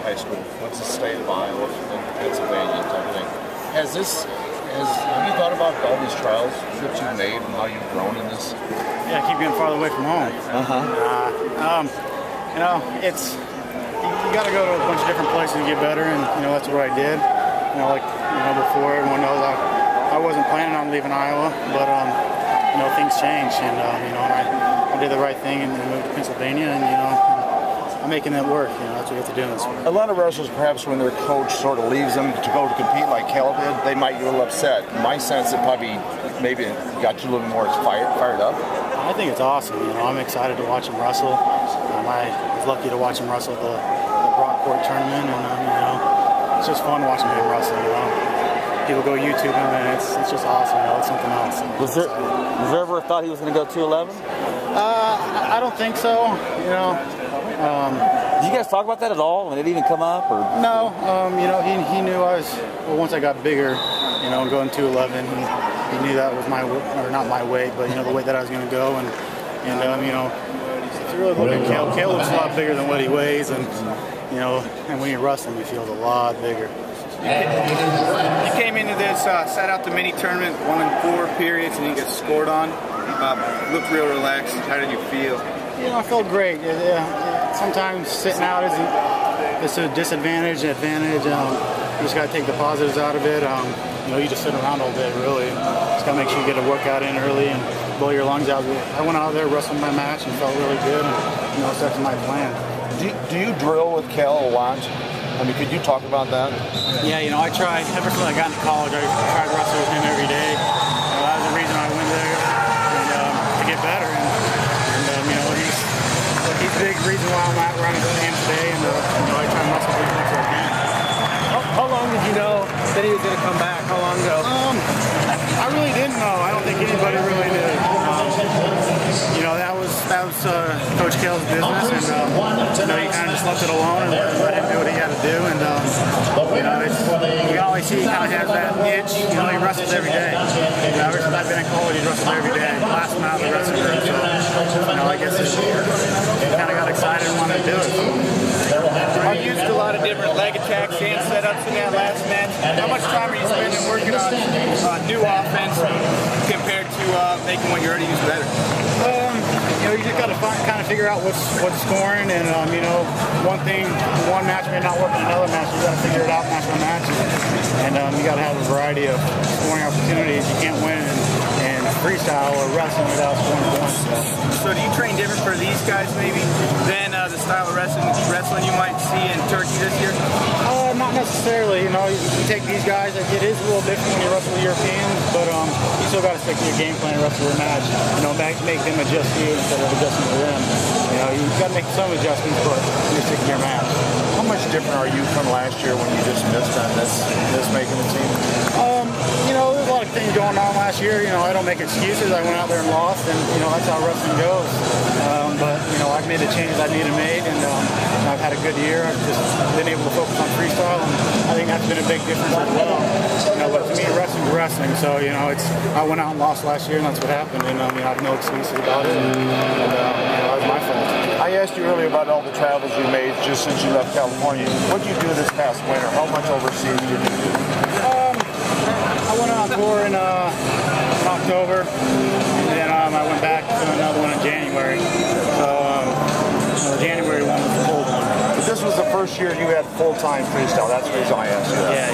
high school, went to the state of Iowa, and Pennsylvania type of thing. Have you thought about all these trials that you've made and how you've grown in this? Yeah, I keep getting farther away from home. You know, you got to go to a bunch of different places to get better, and you know that's what I did. You know, like before, everyone knows I wasn't planning on leaving Iowa, but you know things changed, and you know I did the right thing and moved to Pennsylvania, and you know I'm making it work. You know that's what you have to do in this sport. A lot of wrestlers, perhaps when their coach sort of leaves them to go to compete like Cal did, they might get a little upset. In my sense, it probably maybe got you a little more fired up. I think it's awesome. You know, I'm excited to watch him wrestle. I was lucky to watch him wrestle at the Brockport tournament, and you know, it's just fun watching him wrestle. You know, people go YouTube him, and it's just awesome. You know, it's something else. Was there ever a thought he was going to go 211? I don't think so. You know. Did you guys talk about that at all? Did it even come up? Or? No. You know, he knew I was. Well, once I got bigger, you know, going 211, he knew that was not my weight, but you know the weight that I was going to go, and you know. If you really look at Cale looks a lot bigger than what he weighs, and you know, and when you're wrestling, he feels a lot bigger. You came into this, sat out the mini tournament, 1 in 4 periods, and you get scored on. Looked real relaxed. How did you feel? You know, I felt great. Sometimes sitting out it's a disadvantage, advantage. You just got to take the positives out of it. You know, you just sit around all day, really. Just got to make sure you get a workout in early and blow your lungs out. I went out there, wrestled my match, and felt really good. And you know, that's my plan. Do you drill with Cal a lot? I mean, could you talk about that? Yeah, you know, I tried. Ever since I got into college, I tried to wrestle with him every day. That was the reason I went there, and to get better. And you know, he's a big reason why I'm where I'm going today. And you know, I try to wrestle with him next to him. How long did you know that he was going to come back? How long ago? I really didn't know. I don't think anybody really did. You know, that was Coach Cale's business, and you know, he kind of just left it alone and let him do what he had to do. And you know, you can always see he kind of has that itch. You know, he wrestles every day. You know, ever since I've been in college, he's wrestled every day. Last him out of the wrestling room. So you know, I guess he kind of got excited and wanted to do it. You used a lot of different leg attacks and setups in that last match. How much time are you spending working on new offense compared to making what you already use better? You know, you just got to kind of figure out what's scoring, and you know, one match may not work in another match. You got to figure it out match by match, and you got to have a variety of scoring opportunities. You can't win in freestyle or wrestling without scoring points. So do you train different for these guys maybe than the style of wrestling you might see in Turkey this year? Not necessarily. You know, you take these guys. It is a little different when you wrestle with Europeans, but you still got to stick to your game plan and wrestle your match. You know, make them adjust to you instead of adjusting to them. You know, you got to make some adjustments, but you're sticking to your match. How much different are you from last year when you just missed on this making the team? You know, there's a lot of things going on last year. You know, I don't make excuses. I went out there and lost, and you know that's how wrestling goes. But you know, I've made the changes I needed made, and I've had a good year. I've just been able to focus on freestyle, and I think that's been a big difference as well. You know, but to me, wrestling's wrestling. So you know, I went out and lost last year, and that's what happened. And you know, I have no excuses about it. And you know, that was my fault. I asked you earlier about all the travels you made just since you left California. What did you do this past winter? How much overseas did you do? I went on tour in October, and then I went back to another one in January. So the January one was the full one. But this was the first year you had full-time freestyle. That's the reason I asked you that. Yeah.